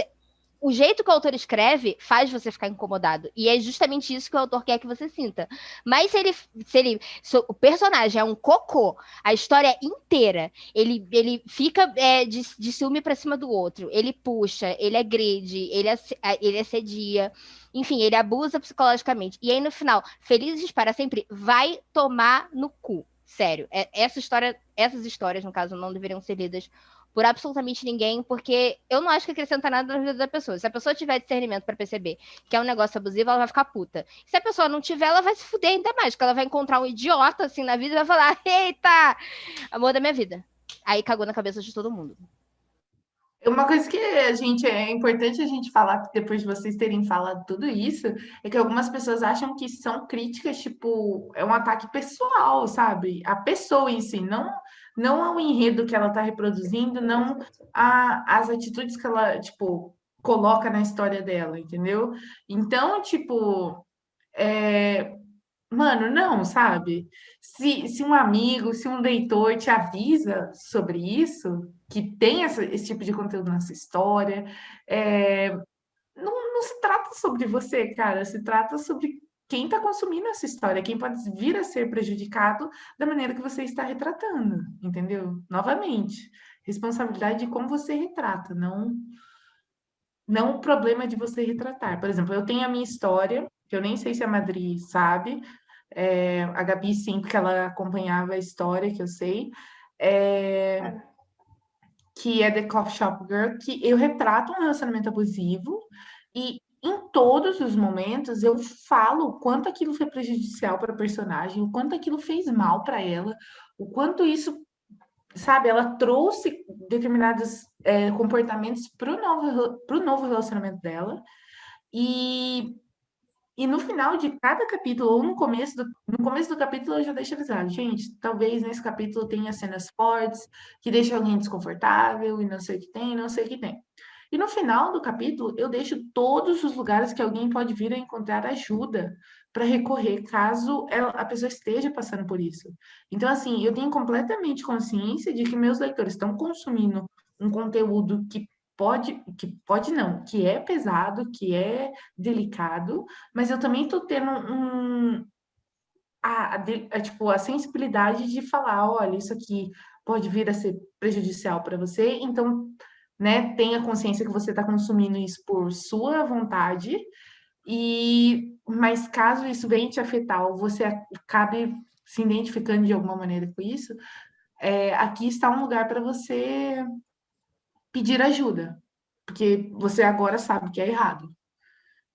o jeito que o autor escreve faz você ficar incomodado. E é justamente isso que o autor quer que você sinta. Mas se o personagem é um cocô, a história inteira, ele fica de ciúme pra cima do outro. Ele puxa, ele agride, ele assedia. Enfim, ele abusa psicologicamente. E aí, no final, Felizes para Sempre vai tomar no cu. Sério. Essas histórias, no caso, não deveriam ser lidas por absolutamente ninguém, porque eu não acho que acrescenta nada na vida da pessoa. Se a pessoa tiver discernimento para perceber que é um negócio abusivo, ela vai ficar puta. Se a pessoa não tiver, ela vai se fuder ainda mais, porque ela vai encontrar um idiota assim na vida e vai falar: eita, amor da minha vida. Aí cagou na cabeça de todo mundo. Uma coisa que é importante a gente falar, depois de vocês terem falado tudo isso, é que algumas pessoas acham que são críticas, tipo, é um ataque pessoal, sabe? A pessoa em si, não ao enredo que ela está reproduzindo, não as atitudes que ela, tipo, coloca na história dela, entendeu? Então, tipo, é, mano, não, sabe? Se um amigo, se um leitor te avisa sobre isso, que tem esse tipo de conteúdo nessa história, é, não se trata sobre você, cara, se trata sobre quem está consumindo essa história, quem pode vir a ser prejudicado da maneira que você está retratando, entendeu? Novamente, responsabilidade de como você retrata, não o problema de você retratar. Por exemplo, eu tenho a minha história, que eu nem sei se a Madri sabe, a Gabi sim, porque ela acompanhava a história, que eu sei, é, que é The Coffee Shop Girl, que eu retrato um relacionamento abusivo e em todos os momentos eu falo o quanto aquilo foi prejudicial para a personagem, o quanto aquilo fez mal para ela, o quanto isso, sabe, ela trouxe determinados comportamentos para o novo relacionamento dela. E e no final de cada capítulo, ou no começo do capítulo, eu já deixo avisado, gente, talvez nesse capítulo tenha cenas fortes, que deixam alguém desconfortável, e não sei o que tem, não sei o que tem. E no final do capítulo, eu deixo todos os lugares que alguém pode vir a encontrar ajuda para recorrer, caso a pessoa esteja passando por isso. Então, assim, eu tenho completamente consciência de que meus leitores estão consumindo um conteúdo que pode não, que é pesado, que é delicado, mas eu também estou tendo tipo, a sensibilidade de falar, olha, isso aqui pode vir a ser prejudicial para você, então, né, tenha consciência que você está consumindo isso por sua vontade, mas caso isso venha te afetar ou você acabe se identificando de alguma maneira com isso, aqui está um lugar para você pedir ajuda, porque você agora sabe que é errado.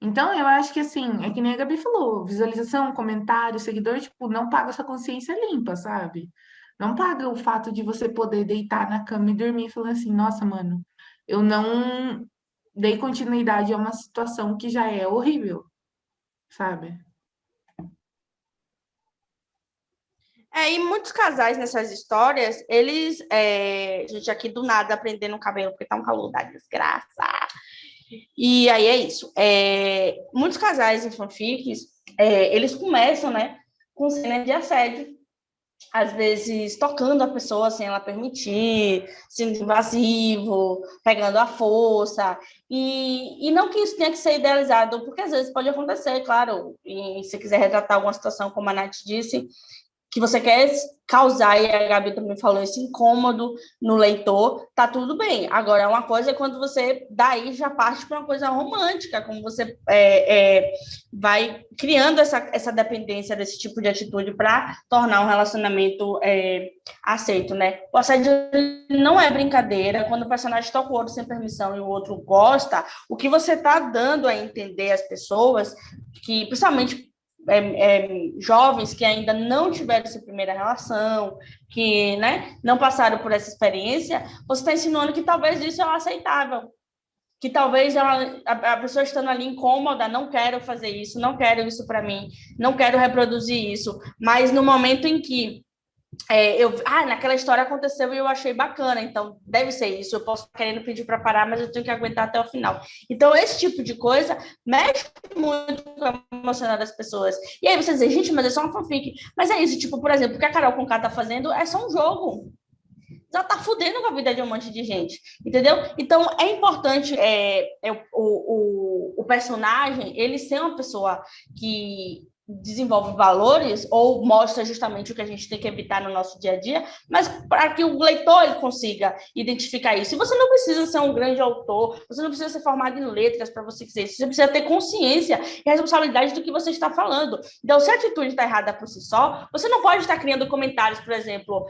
Então, eu acho que assim, é que nem a Gabi falou, visualização, comentário, seguidor, tipo, não paga sua consciência limpa, sabe? Não paga o fato de você poder deitar na cama e dormir falando assim, nossa, mano, eu não dei continuidade a uma situação que já é horrível, sabe? E muitos casais nessas histórias, eles, gente, aqui do nada aprendendo o cabelo, porque tá um calor da desgraça. E aí é isso. Muitos casais em fanfics, eles começam, né, com cenas de assédio, às vezes tocando a pessoa sem ela permitir, sendo invasivo, pegando à força, e não que isso tenha que ser idealizado, porque às vezes pode acontecer, claro, e se quiser retratar alguma situação, como a Nath disse, que você quer causar, e a Gabi também falou, esse incômodo no leitor, tá tudo bem. Agora, uma coisa é quando você daí já parte para uma coisa romântica, como você vai criando essa dependência desse tipo de atitude para tornar um relacionamento aceito, né? O assédio não é brincadeira, quando o personagem toca o outro sem permissão e o outro gosta, o que você está dando a entender às pessoas, que principalmente jovens que ainda não tiveram essa primeira relação, que, né, não passaram por essa experiência, você está insinuando que talvez isso é aceitável, que talvez a pessoa estando ali incômoda, não quero fazer isso, não quero isso para mim, não quero reproduzir isso, mas no momento em que naquela história aconteceu e eu achei bacana, então deve ser isso, eu posso estar querendo pedir para parar, mas eu tenho que aguentar até o final. Então, esse tipo de coisa mexe muito com o emocional das pessoas. E aí você diz, gente, mas é só uma fanfic. Mas é isso, tipo, por exemplo, o que a Carol Conká tá fazendo é só um jogo. Ela tá fudendo com a vida de um monte de gente, entendeu? Então, é importante o personagem, ele ser uma pessoa que desenvolve valores ou mostra justamente o que a gente tem que evitar no nosso dia a dia, mas para que o leitor ele consiga identificar isso. E você não precisa ser um grande autor, você não precisa ser formado em letras para você dizer isso, você precisa ter consciência e responsabilidade do que você está falando. Então, se a atitude está errada por si só, você não pode estar criando comentários, por exemplo,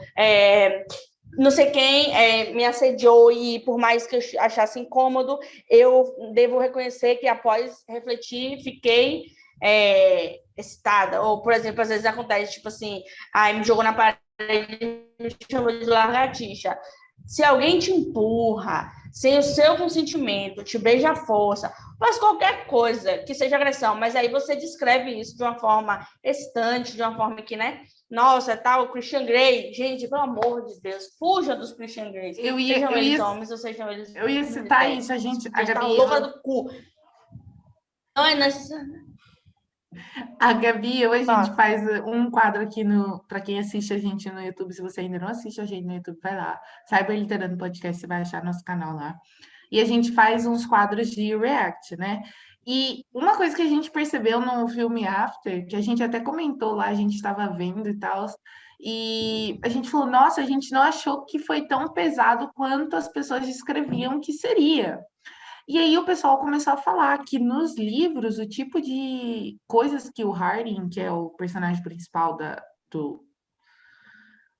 não sei quem me assediou e por mais que eu achasse incômodo, eu devo reconhecer que após refletir, fiquei excitada. Ou, por exemplo, às vezes acontece, tipo assim, me jogou na parede e me chamou de lagartixa. Se alguém te empurra, sem o seu consentimento, te beija à força, faz qualquer coisa que seja agressão, mas aí você descreve isso de uma forma excitante, de uma forma que, né? Nossa, tá, o Christian Grey. Gente, pelo amor de Deus, fuja dos Christian Greys. Sejam eles homens ou sejam eles eu ia citar mulheres. isso, a Tá Gabi, louca do cu. Não é necessário. a Gabi, hoje a gente faz um quadro aqui para quem assiste a gente no YouTube. Se você ainda não assiste a gente no YouTube, vai lá. Cyber Literando Podcast, você vai achar nosso canal lá. E a gente faz uns quadros de react, né? E uma coisa que a gente percebeu no filme After, que a gente até comentou lá, a gente estava vendo e tal, e a gente falou, nossa, a gente não achou que foi tão pesado quanto as pessoas descreviam que seria. E aí o pessoal começou a falar que nos livros, o tipo de coisas que o Hardin, que é o personagem principal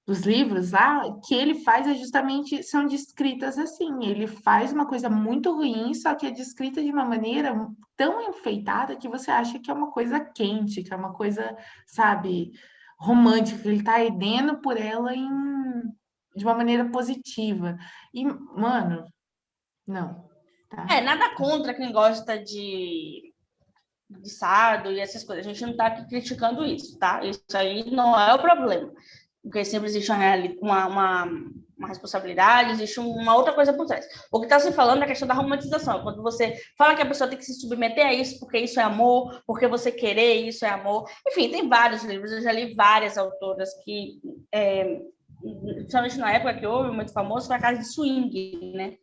dos livros lá, que ele faz é justamente, são descritas assim, ele faz uma coisa muito ruim, só que é descrita de uma maneira tão enfeitada que você acha que é uma coisa quente, que é uma coisa, sabe, romântica, que ele tá ardendo por ela de uma maneira positiva. E, mano, não, tá? Nada contra quem gosta de sado e essas coisas. A gente não está aqui criticando isso, tá? Isso aí não é o problema. Porque sempre existe uma responsabilidade, existe uma outra coisa por trás. O que está se falando é a questão da romantização. Quando você fala que a pessoa tem que se submeter a isso porque isso é amor, porque você querer isso é amor. Enfim, tem vários livros, eu já li várias autoras que, principalmente na época que houve, muito famoso, foi a Casa de Swing, né?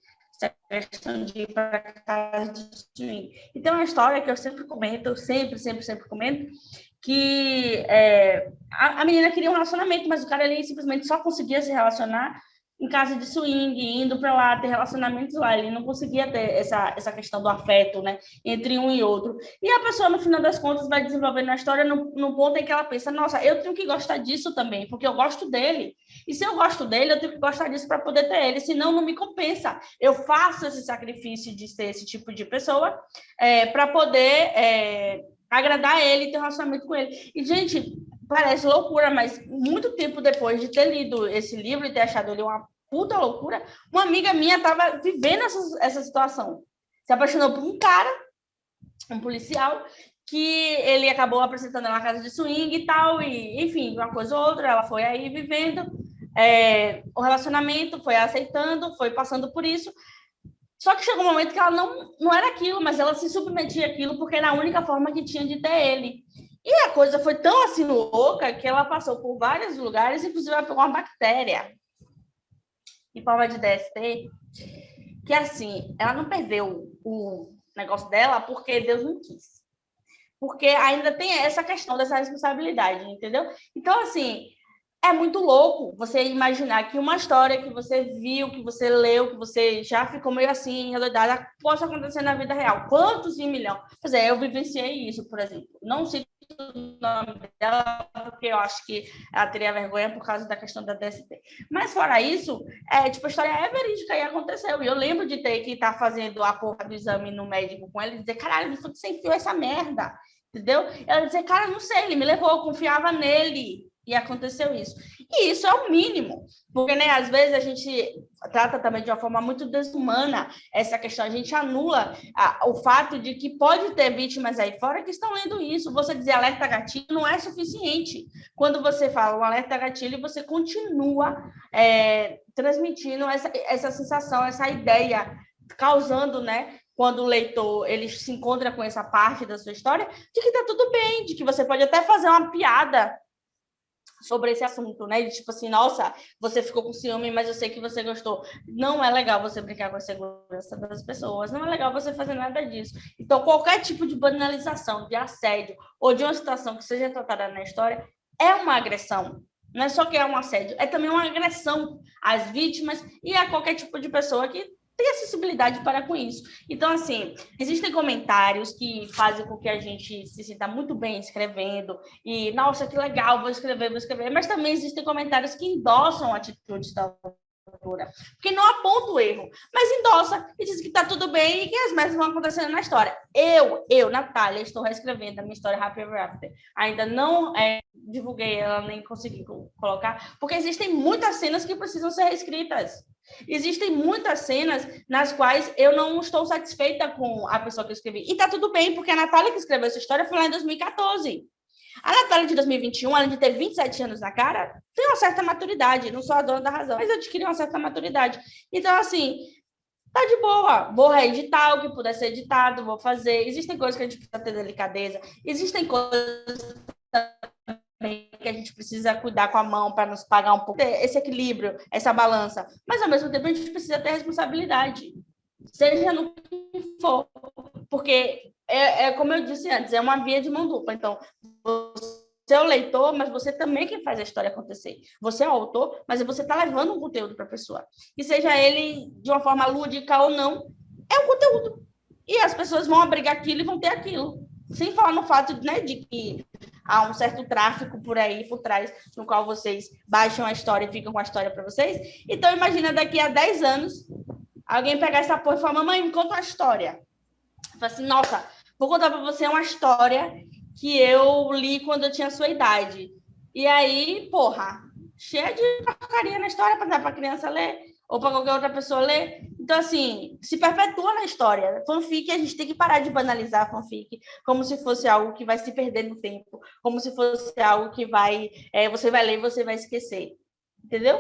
Essa questão de ir para casa de swing. Então, é uma história que eu sempre comento, sempre comento, que a menina queria um relacionamento, mas o cara ali simplesmente só conseguia se relacionar em casa de swing, indo para lá, ter relacionamentos lá. Ele não conseguia ter essa questão do afeto, né, entre um e outro. E a pessoa, no final das contas, vai desenvolvendo a história no ponto em que ela pensa, nossa, eu tenho que gostar disso também, porque eu gosto dele. E se eu gosto dele, eu tenho que gostar disso para poder ter ele, senão não me compensa. Eu faço esse sacrifício de ser esse tipo de pessoa para poder agradar ele e ter um relacionamento com ele. E, gente, parece loucura, mas muito tempo depois de ter lido esse livro e ter achado ele uma puta loucura, uma amiga minha estava vivendo essa situação. Se apaixonou por um cara, um policial, que ele acabou apresentando ela na casa de swing e tal, e enfim, uma coisa ou outra, ela foi aí vivendo o relacionamento, foi aceitando, foi passando por isso. Só que chegou um momento que ela não era aquilo, mas ela se submetia àquilo porque era a única forma que tinha de ter ele. E a coisa foi tão assim louca que ela passou por vários lugares, inclusive ela pegou uma bactéria em forma de DST, que assim, ela não perdeu o negócio dela porque Deus não quis. Porque ainda tem essa questão dessa responsabilidade, entendeu? Então, assim, é muito louco você imaginar que uma história que você viu, que você leu, que você já ficou meio assim, enredada, possa acontecer na vida real. Quantos em milhão? Pois é, eu vivenciei isso, por exemplo. Não cito o nome dela, porque eu acho que ela teria vergonha por causa da questão da DST. Mas, fora isso, tipo, a história é verídica e aconteceu. E eu lembro de ter que estar fazendo a porra do exame no médico com ela e dizer, caralho, me foi que você enfiou essa merda. Entendeu? Ela dizia, cara, não sei, ele me levou, eu confiava nele. E aconteceu isso. E isso é o mínimo, porque, né, às vezes a gente trata também de uma forma muito desumana essa questão, a gente anula o fato de que pode ter vítimas aí fora que estão lendo isso. Você dizer alerta gatilho não é suficiente. Quando você fala um alerta gatilho, você continua transmitindo essa sensação, essa ideia, causando, né, quando o leitor ele se encontra com essa parte da sua história, de que está tudo bem, de que você pode até fazer uma piada sobre esse assunto, né? De tipo assim, nossa, você ficou com ciúme, mas eu sei que você gostou. Não é legal você brincar com a segurança das pessoas, não é legal você fazer nada disso. Então, qualquer tipo de banalização, de assédio ou de uma situação que seja tratada na história é uma agressão. Não é só que é um assédio, é também uma agressão às vítimas e a qualquer tipo de pessoa que tem acessibilidade para com isso. Então, assim, existem comentários que fazem com que a gente se sinta muito bem escrevendo e, nossa, que legal, vou escrever, mas também existem comentários que endossam atitudes da autora, porque não aponta o erro, mas endossa e diz que está tudo bem e que as merdas vão acontecendo na história. Eu, Natália, estou reescrevendo a minha história Happy Ever After. Ainda não divulguei ela, nem consegui colocar, porque existem muitas cenas que precisam ser reescritas. Existem muitas cenas nas quais eu não estou satisfeita com a pessoa que eu escrevi. E tá tudo bem, porque a Natália que escreveu essa história foi lá em 2014. A Natália de 2021, além de ter 27 anos na cara, tem uma certa maturidade. Não sou a dona da razão, mas adquiri uma certa maturidade. Então, assim, tá de boa. Vou reeditar o que puder ser editado, vou fazer. Existem coisas que a gente precisa ter delicadeza. Existem coisas que a gente precisa cuidar com a mão para nos pagar um pouco, ter esse equilíbrio, essa balança. Mas, ao mesmo tempo, a gente precisa ter responsabilidade, seja no que for. Porque, como eu disse antes, é uma via de mão dupla. Então, você é o leitor, mas você também quem faz a história acontecer. Você é o autor, mas você está levando um conteúdo para a pessoa. E seja ele de uma forma lúdica ou não, é um conteúdo. E as pessoas vão abrigar aquilo e vão ter aquilo. Sem falar no fato, né, de que há um certo tráfico por aí, por trás, no qual vocês baixam a história e ficam com a história para vocês. Então, imagina daqui a 10 anos, alguém pegar essa porra e falar, mamãe, me conta uma história. Fala assim, nossa, vou contar para você uma história que eu li quando eu tinha a sua idade. E aí, porra, cheia de porcaria na história para dar para a criança ler, ou para qualquer outra pessoa ler. Então, assim, se perpetua na história. Fanfic, a gente tem que parar de banalizar a fanfic como se fosse algo que vai se perder no tempo, como se fosse algo que você vai ler e você vai esquecer. Entendeu?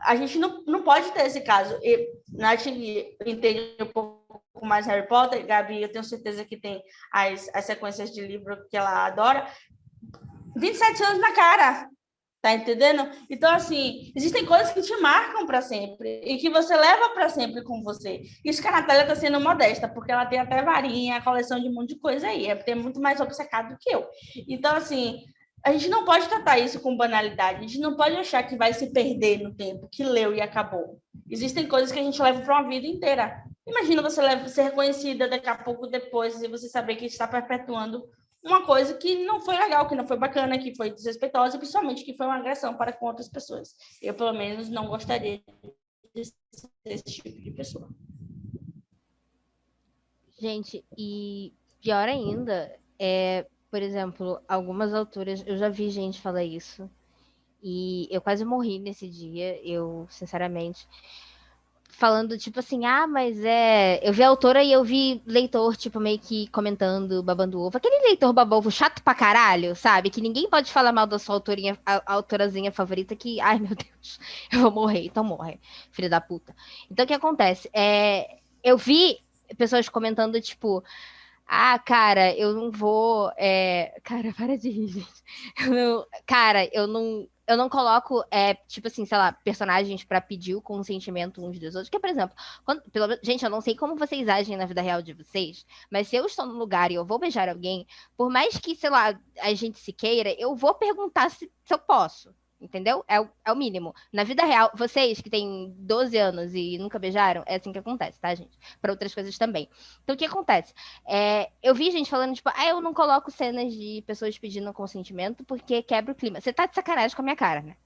A gente não pode ter esse caso. E Nath entende um pouco mais Harry Potter, Gabi, eu tenho certeza que tem as sequências de livro que ela adora. 27 anos na cara. Tá entendendo? Então, assim, existem coisas que te marcam para sempre e que você leva para sempre com você. Isso que a Natália tá sendo modesta, porque ela tem até varinha, coleção de um monte de coisa aí. É muito mais obcecado do que eu. Então, assim, a gente não pode tratar isso com banalidade, a gente não pode achar que vai se perder no tempo, que leu e acabou. Existem coisas que a gente leva para uma vida inteira. Imagina você ser reconhecida daqui a pouco depois e você saber que está perpetuando uma coisa que não foi legal, que não foi bacana, que foi desrespeitosa e principalmente que foi uma agressão para com outras pessoas. Eu, pelo menos, não gostaria de ser esse tipo de pessoa. Gente, e pior ainda, por exemplo, algumas autoras, eu já vi gente falar isso, e eu quase morri nesse dia, eu, sinceramente, falando, tipo assim, mas eu vi a autora e eu vi leitor, tipo, meio que comentando, babando ovo. Aquele leitor babovo chato pra caralho, sabe? Que ninguém pode falar mal da sua autorinha, a autorazinha favorita que, ai meu Deus, eu vou morrer, então morre, filha da puta. Então o que acontece? Eu vi pessoas comentando, tipo, cara, eu não vou. Cara, para de rir, gente. Cara, eu não coloco, tipo assim, sei lá, personagens pra pedir o consentimento uns dos outros. Porque, por exemplo, gente, eu não sei como vocês agem na vida real de vocês, mas se eu estou num lugar e eu vou beijar alguém, por mais que, sei lá, a gente se queira, eu vou perguntar se eu posso. Entendeu? É o mínimo. Na vida real, vocês que têm 12 anos e nunca beijaram, é assim que acontece, tá, gente? Para outras coisas também. Então, o que acontece? Eu vi gente falando, tipo, eu não coloco cenas de pessoas pedindo consentimento porque quebra o clima. Você tá de sacanagem com a minha cara, né?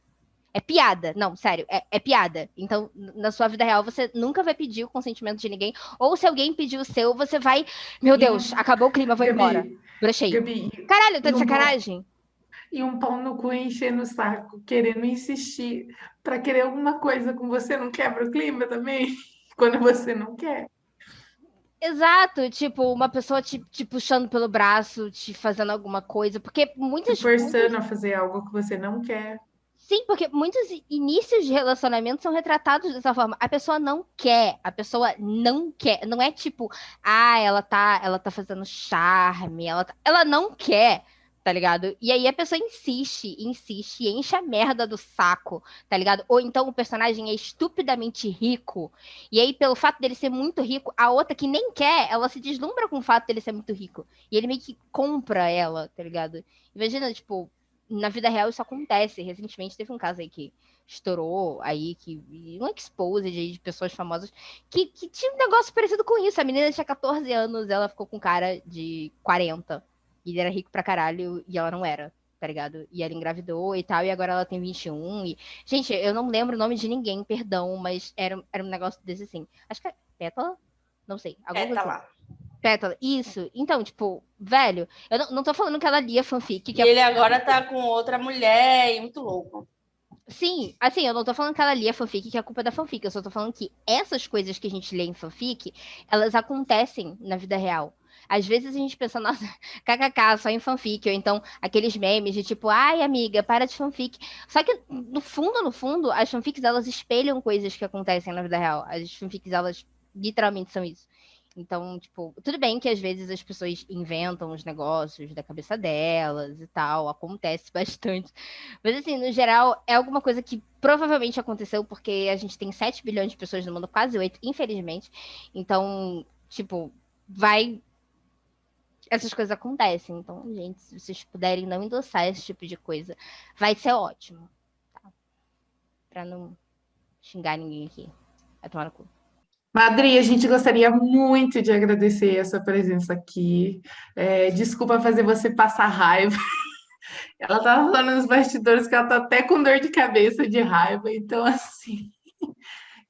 É piada. Não, sério, é piada. Então, na sua vida real, você nunca vai pedir o consentimento de ninguém. Ou se alguém pedir o seu, você vai. Meu Deus, acabou o clima, vou embora. Gabi, Brochei. Gabi, Caralho, tá e de sacanagem? um pau no cu enchendo o saco, querendo insistir para querer alguma coisa com você, não quebra o clima também? Quando você não quer. Exato, tipo, uma pessoa te puxando pelo braço, te fazendo alguma coisa, porque Te muitas, forçando a fazer algo que você não quer. sim, porque muitos inícios de relacionamento são retratados dessa forma. A pessoa não quer, a pessoa não quer. Não é tipo, ela tá fazendo charme, ela não quer, tá ligado? E aí a pessoa insiste, insiste, enche a merda do saco, tá ligado? Ou então o personagem é estupidamente rico, e aí pelo fato dele ser muito rico, a outra que nem quer, ela se deslumbra com o fato dele ser muito rico. E ele meio que compra ela, tá ligado? Imagina, tipo, na vida real isso acontece. Recentemente teve um caso aí que estourou aí, um expose de pessoas famosas que tinha um negócio parecido com isso. A menina tinha 14 anos, ela ficou com um cara de 40. E ele era rico pra caralho e ela não era, tá ligado? E ela engravidou e tal, e agora ela tem 21. Gente, eu não lembro o nome de ninguém, perdão, mas era um negócio desse assim. Acho que é Pétala? Não sei. Alguma coisa Tá assim. lá. Pétala, isso. Então, tipo, velho, eu não tô falando que ela lia fanfic. E ele agora tá com outra mulher e muito louco. Sim, assim, eu não tô falando que ela lia fanfic, que é a culpa é da fanfic. Eu só tô falando que essas coisas que a gente lê em fanfic, elas acontecem na vida real. Às vezes a gente pensa, nossa, kkk, só em fanfic. Ou então aqueles memes de tipo, ai, amiga, para de fanfic. Só que, no fundo, as fanfics, elas espelham coisas que acontecem na vida real. As fanfics, elas literalmente são isso. Então, tipo, tudo bem que às vezes as pessoas inventam os negócios da cabeça delas e tal, acontece bastante. Mas, assim, no geral, é alguma coisa que provavelmente aconteceu porque a gente tem 7 bilhões de pessoas no mundo, quase 8, infelizmente. Então, tipo, vai. Essas coisas acontecem. Então, gente, se vocês puderem não endossar esse tipo de coisa, vai ser ótimo. Tá? Pra não xingar ninguém aqui. Vai tomar no cu. Madri, a gente gostaria muito de agradecer a sua presença aqui. Desculpa fazer você passar raiva. Ela tava falando nos bastidores que ela tá até com dor de cabeça de raiva. Então, assim,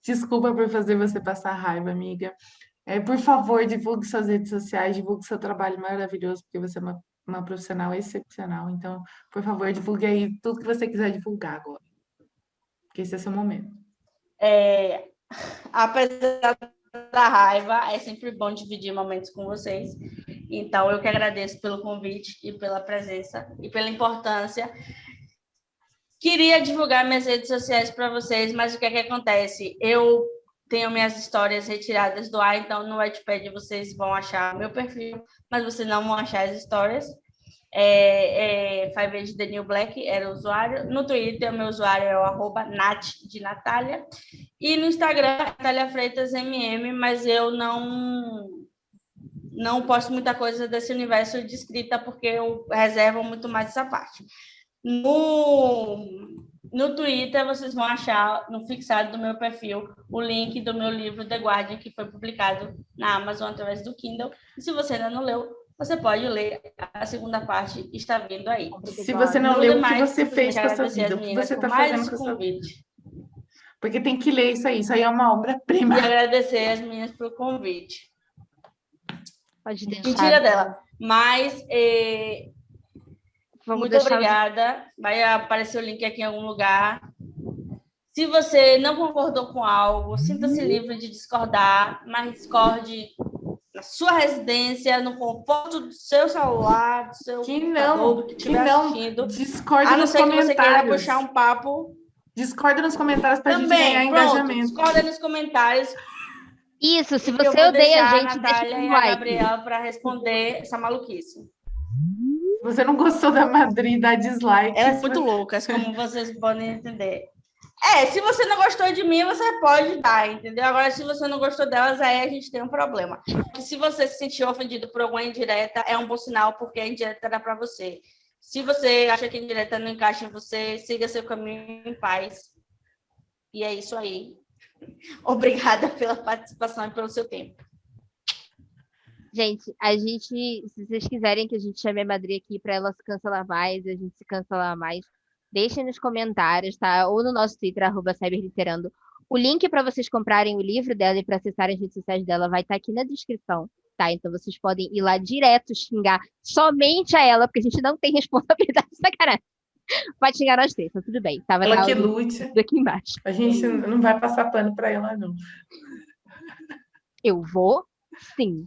desculpa por fazer você passar raiva, amiga. Por favor, divulgue suas redes sociais, divulgue seu trabalho maravilhoso, porque você é uma profissional excepcional. Então, por favor, divulgue aí tudo que você quiser divulgar agora, porque esse é seu momento. Apesar da raiva, é sempre bom dividir momentos com vocês. Então, eu que agradeço pelo convite e pela presença e pela importância. Queria divulgar minhas redes sociais para vocês, mas o que é que acontece? Eu tenho minhas histórias retiradas do ar, então no Wattpad vocês vão achar meu perfil, mas vocês não vão achar as histórias. Five Age The New Black era o usuário. No Twitter, o meu usuário é o @Nat de Natália. E no Instagram, Natália Freitas MM, mas eu não posto muita coisa desse universo de escrita, porque eu reservo muito mais essa parte. No Twitter, vocês vão achar no fixado do meu perfil o link do meu livro The Guardian, que foi publicado na Amazon através do Kindle. E se você ainda não leu, você pode ler. A segunda parte está vindo aí. Se você não No leu, o que demais, você fez simplesmente com a sua agradecer vida? as O que meninas você por está mais fazendo esse com a sua vida? convite. Porque tem que ler isso aí é uma E obra-prima. agradecer as meninas pelo convite. Pode deixar. Mentira dela. Mas Vamos muito deixar obrigada. Vai aparecer o link aqui em algum lugar. Se você não concordou com algo, sinta-se livre de discordar, mas discorde na sua residência, no conforto do seu celular, do seu computador, do que estiver assistindo. Discorda A não nos ser que você queira comentários. puxar um papo. Discorda nos comentários para a gente ganhar Também, pronto. engajamento. Discorda nos comentários. isso. Se E que eu você vou odeia a deixar a gente, deixa Natália um e a like. Gabriela para responder essa maluquice. Se você não gostou da Madrid, dá dislike. Elas são muito loucas, como vocês podem entender. Se você não gostou de mim, você pode dar, entendeu? Agora, se você não gostou delas, aí a gente tem um problema. E se você se sentiu ofendido por alguma indireta, é um bom sinal, porque a indireta dá para você. Se você acha que a indireta não encaixa em você, siga seu caminho em paz. E é isso aí. Obrigada pela participação e pelo seu tempo. Gente, se vocês quiserem que a gente chame a Madri aqui para ela se cancelar mais, a gente se cancelar mais, deixem nos comentários, tá? Ou no nosso Twitter, @cyberliterando. O link para vocês comprarem o livro dela e para acessarem as redes sociais dela vai estar aqui na descrição, tá? Então vocês podem ir lá direto xingar somente a ela, porque a gente não tem responsabilidade, sacanagem. Pode xingar nós três, tá tudo bem. Tava Ela lá que o link lute. aqui embaixo. A gente não vai passar pano para ela, não. Eu vou, sim.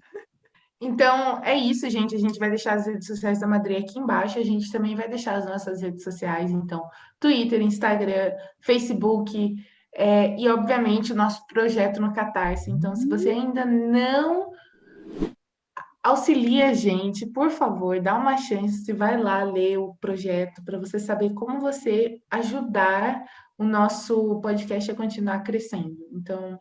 Então, é isso, gente. A gente vai deixar as redes sociais da Madri aqui embaixo. A gente também vai deixar as nossas redes sociais, então, Twitter, Instagram, Facebook, e, obviamente, o nosso projeto no Catarse. Então, se você ainda não auxilia a gente, por favor, dá uma chance, vai lá ler o projeto para você saber como você ajudar o nosso podcast a continuar crescendo. Então,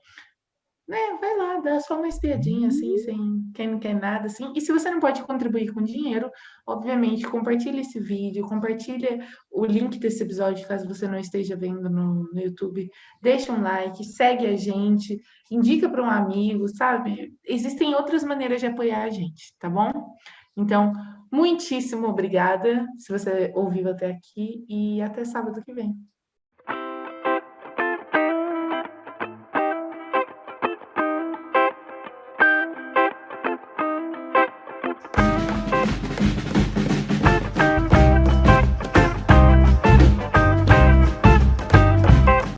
vai lá, dá só uma espiadinha, assim, sem quem não quer nada, assim. E se você não pode contribuir com dinheiro, obviamente, compartilha esse vídeo, compartilha o link desse episódio, caso você não esteja vendo no YouTube. Deixa um like, segue a gente, indica para um amigo, sabe? Existem outras maneiras de apoiar a gente, tá bom? Então, muitíssimo obrigada, se você ouviu até aqui, e até sábado que vem.